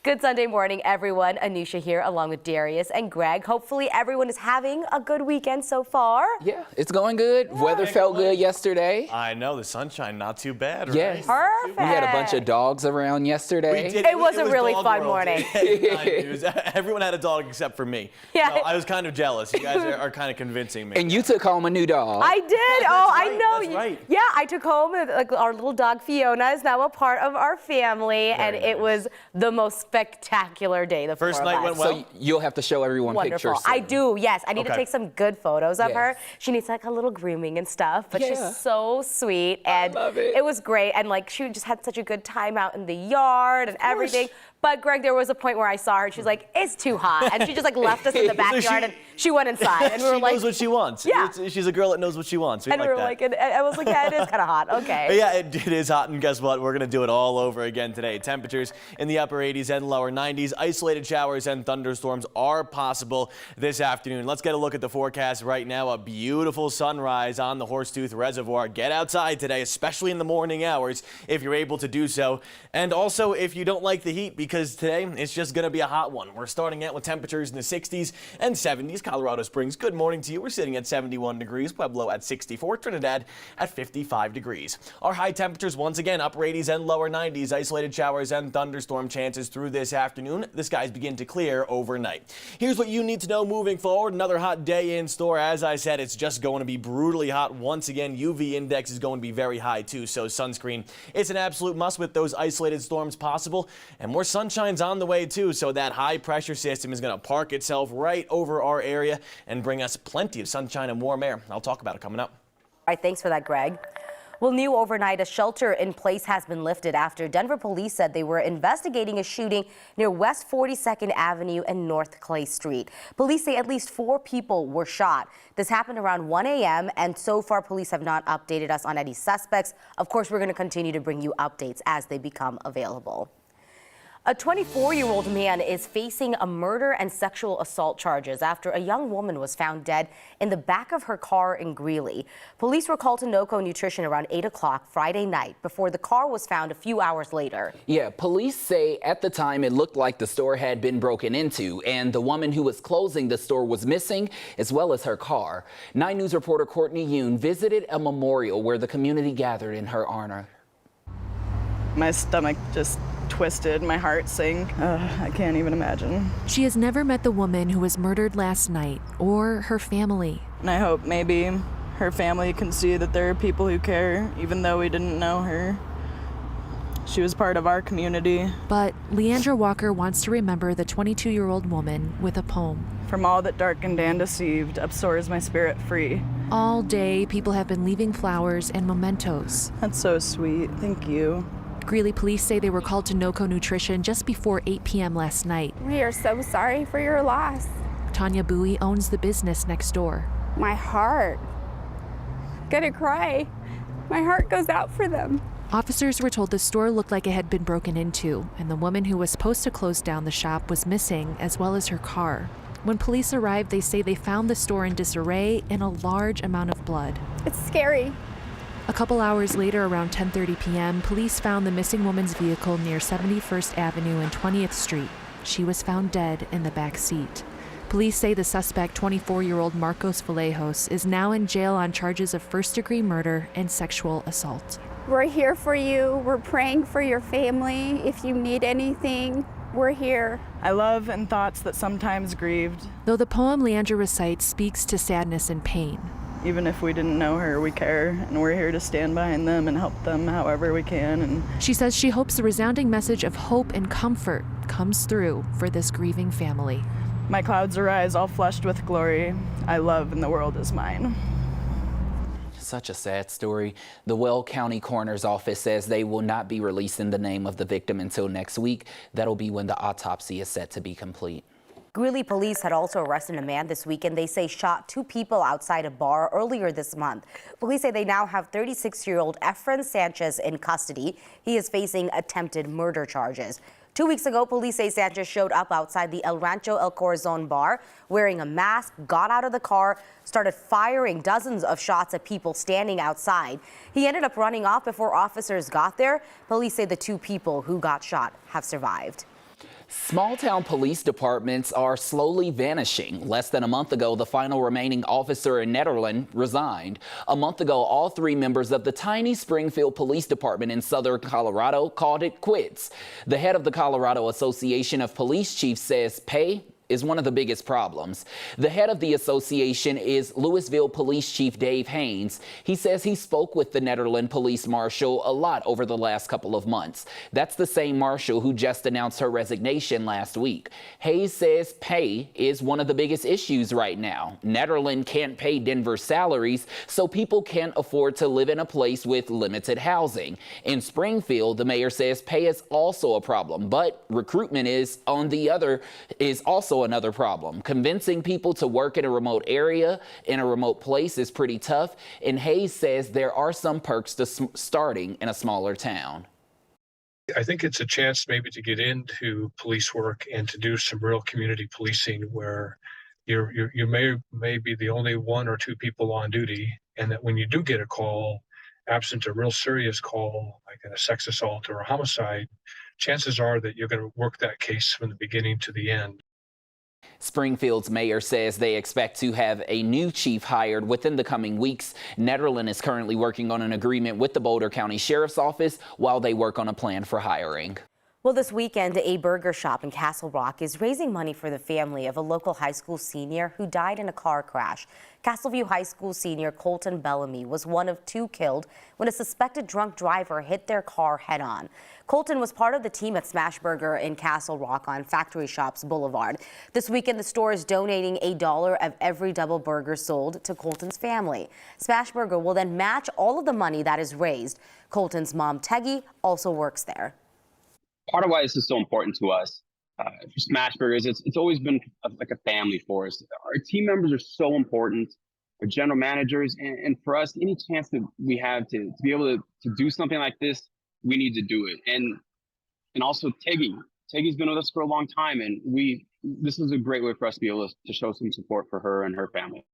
Good Sunday morning, everyone. Anusha here along with Darius and Greg. Hopefully everyone is having a good weekend so far. Yeah, it's going good. Yeah, weather felt good yesterday. I know, the sunshine, not too bad, right? Yes. Perfect. We had a bunch of dogs around yesterday. We did. It was a really fun morning. Everyone had a dog except for me. Yeah. So I was kind of jealous. You guys are kind of convincing me. And you took home a new dog. I did. Oh, right, I know. That's right. Yeah, I took home our little dog Fiona is now a part of our family, and it was the most spectacular day. The first night went well. So you'll have to show everyone Wonderful. pictures. I do. Yes, I need to take some good photos of her. She needs like a little grooming and stuff, but she's so sweet, and I love it. It was great. And like she just had such a good time out in the yard and everything. But Greg, there was a point where I saw her and she's like, it's too hot. And she just like left us in the backyard and she went inside. And we were like, she knows what she wants. Yeah. She's a girl that knows what she wants. And we were like, and I was like, yeah, it is kind of hot. Okay. But yeah, it is hot. And guess what? We're going to do it all over again today. Temperatures in the upper 80s and lower 90s. Isolated showers and thunderstorms are possible this afternoon. Let's get a look at the forecast right now. A beautiful sunrise on the Horsetooth Reservoir. Get outside today, especially in the morning hours, if you're able to do so. And also, if you don't like the heat, because today it's just going to be a hot one. We're starting out with temperatures in the 60s and 70s. Colorado Springs, good morning to you. We're sitting at 71 degrees. Pueblo at 64. Trinidad at 55 degrees. Our high temperatures once again upper 80s and lower 90s. Isolated showers and thunderstorm chances through this afternoon. The skies begin to clear overnight. Here's what you need to know moving forward. Another hot day in store. As I said, it's just going to be brutally hot once again. UV index is going to be very high too, so sunscreen it's an absolute must with those isolated storms possible. And more sunshine's on the way too, so that high pressure system is going to park itself right over our area and bring us plenty of sunshine and warm air. I'll talk about it coming up. All right, thanks for that, Greg. Well, new overnight, a shelter in place has been lifted after Denver police said they were investigating a shooting near West 42nd Avenue and North Clay Street. Police say at least 4 people were shot. This happened around 1 a.m. and so far police have not updated us on any suspects. Of course, we're going to continue to bring you updates as they become available. A 24-year-old man is facing a murder and sexual assault charges after a young woman was found dead in the back of her car in Greeley. Police were called to NOCO Nutrition around 8 o'clock Friday night before the car was found a few hours later. Yeah, police say at the time it looked like the store had been broken into and the woman who was closing the store was missing, as well as her car. 9 News reporter Courtney Yoon visited a memorial where the community gathered in her honor. My stomach just twisted, my heart sank. I can't even imagine. She has never met the woman who was murdered last night or her family. And I hope maybe her family can see that there are people who care, even though we didn't know her. She was part of our community. But Leandra Walker wants to remember the 22-year-old woman with a poem. From all that darkened and deceived, upsoars my spirit free. All day, people have been leaving flowers and mementos. That's so sweet. Thank you. Greeley police say they were called to NOCO Nutrition just before 8 p.m. last night. We are so sorry for your loss. Tanya Bowie owns the business next door. My heart. Gonna cry. My heart goes out for them. Officers were told the store looked like it had been broken into, and the woman who was supposed to close down the shop was missing, as well as her car. When police arrived, they say they found the store in disarray and a large amount of blood. It's scary. A couple hours later, around 10:30 p.m., police found the missing woman's vehicle near 71st Avenue and 20th Street. She was found dead in the back seat. Police say the suspect, 24-year-old Marcos Vallejos, is now in jail on charges of first-degree murder and sexual assault. We're here for you. We're praying for your family. If you need anything, we're here. I love and thoughts that sometimes grieved. Though the poem Leandra recites speaks to sadness and pain. Even if we didn't know her, we care, and we're here to stand behind them and help them however we can. And she says she hopes the resounding message of hope and comfort comes through for this grieving family. My clouds arise all flushed with glory. I love and the world is mine. Such a sad story. The Weld County Coroner's Office says they will not be releasing the name of the victim until next week. That'll be when the autopsy is set to be complete. Greeley police had also arrested a man this weekend. They say shot 2 people outside a bar earlier this month. Police say they now have 36-year-old Efren Sanchez in custody. He is facing attempted murder charges. 2 weeks ago, police say Sanchez showed up outside the El Rancho El Corazon bar wearing a mask, got out of the car, started firing dozens of shots at people standing outside. He ended up running off before officers got there. Police say the 2 people who got shot have survived. Small-town police departments are slowly vanishing. Less than a month ago, the final remaining officer in Nederland resigned. A month ago, all 3 members of the tiny Springfield Police Department in southern Colorado called it quits. The head of the Colorado Association of Police Chiefs says pay is one of the biggest problems. The head of the association is Louisville Police Chief Dave Haynes. He says he spoke with the Nederland Police Marshal a lot over the last couple of months. That's the same marshal who just announced her resignation last week. Hayes says pay is one of the biggest issues right now. Nederland can't pay Denver salaries, so people can't afford to live in a place with limited housing. In Springfield, the mayor says pay is also a problem, but recruitment is also another problem. Convincing people to work in a remote area, in a remote place is pretty tough, and Hayes says there are some perks to starting in a smaller town. I think it's a chance maybe to get into police work and to do some real community policing where you may be the only 1 or 2 people on duty, and that when you do get a call, absent a real serious call like a sex assault or a homicide, chances are that you're going to work that case from the beginning to the end. Springfield's mayor says they expect to have a new chief hired within the coming weeks. Nederland is currently working on an agreement with the Boulder County Sheriff's Office while they work on a plan for hiring. Well, this weekend, a burger shop in Castle Rock is raising money for the family of a local high school senior who died in a car crash. Castleview High School senior Colton Bellamy was one of 2 killed when a suspected drunk driver hit their car head-on. Colton was part of the team at Smashburger in Castle Rock on Factory Shops Boulevard. This weekend, the store is donating $1 of every double burger sold to Colton's family. Smashburger will then match all of the money that is raised. Colton's mom, Teggy, also works there. Part of why this is so important to us, for Smashburgers, it's always been like a family for us. Our team members are so important, our general managers, and for us, any chance that we have to be able to do something like this, we need to do it. And also Teggy's been with us for a long time, and this is a great way for us to be able to show some support for her and her family.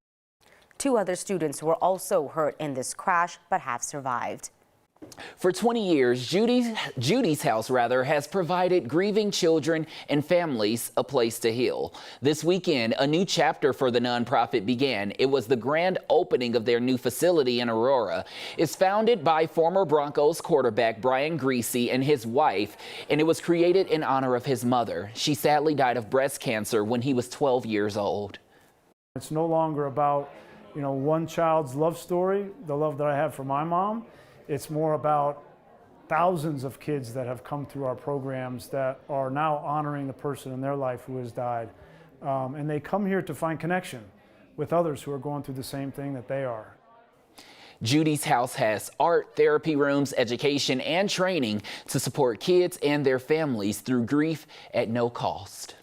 2 other students were also hurt in this crash, but have survived. For 20 years, Judys House has provided grieving children and families a place to heal. This weekend, a new chapter for the nonprofit began. It was the grand opening of their new facility in Aurora. It's founded by former Broncos quarterback Brian Greasy and his wife, and it was created in honor of his mother. She sadly died of breast cancer when he was 12 years old. It's no longer about, one child's love story, the love that I have for my mom. It's more about thousands of kids that have come through our programs that are now honoring the person in their life who has died. And they come here to find connection with others who are going through the same thing that they are. Judys House has art, therapy rooms, education, and training to support kids and their families through grief at no cost.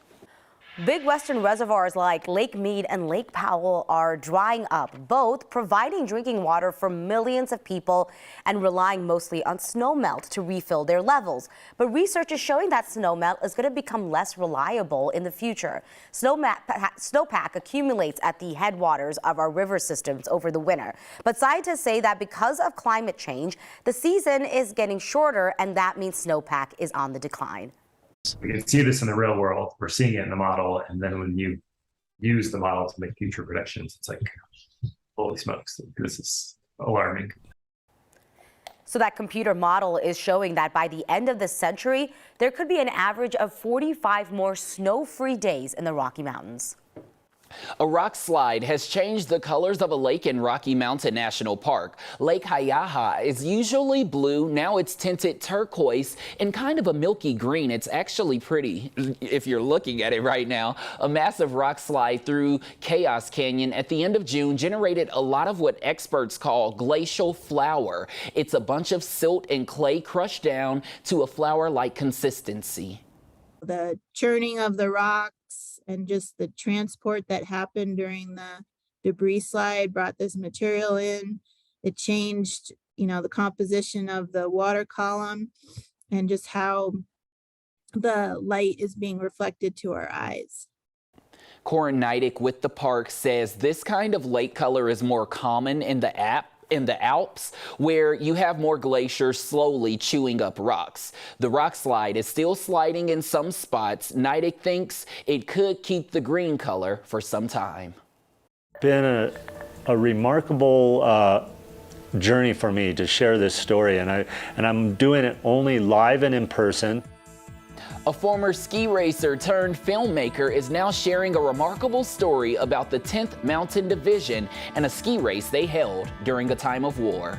Big Western reservoirs like Lake Mead and Lake Powell are drying up, both providing drinking water for millions of people and relying mostly on snowmelt to refill their levels. But research is showing that snowmelt is going to become less reliable in the future. Snowpack accumulates at the headwaters of our river systems over the winter. But scientists say that because of climate change, the season is getting shorter, and that means snowpack is on the decline. We can see this in the real world. We're seeing it in the model, and then when you use the model to make future predictions, it's like, holy smokes, this is alarming. So that computer model is showing that by the end of the century, there could be an average of 45 more snow-free days in the Rocky Mountains. A rock slide has changed the colors of a lake in Rocky Mountain National Park. Lake Hiyaha is usually blue. Now it's tinted turquoise and kind of a milky green. It's actually pretty if you're looking at it right now. A massive rock slide through Chaos Canyon at the end of June generated a lot of what experts call glacial flour. It's a bunch of silt and clay crushed down to a flour-like consistency. The churning of the rocks and just the transport that happened during the debris slide brought this material in. It changed, the composition of the water column and just how the light is being reflected to our eyes. Corin Neidick with the park says this kind of lake color is more common in the in the Alps, where you have more glaciers slowly chewing up rocks. The rock slide is still sliding in some spots. Neidig thinks it could keep the green color for some time. Been a remarkable journey for me to share this story, and I'm doing it only live and in person. A former ski racer turned filmmaker is now sharing a remarkable story about the 10th Mountain Division and a ski race they held during a time of war.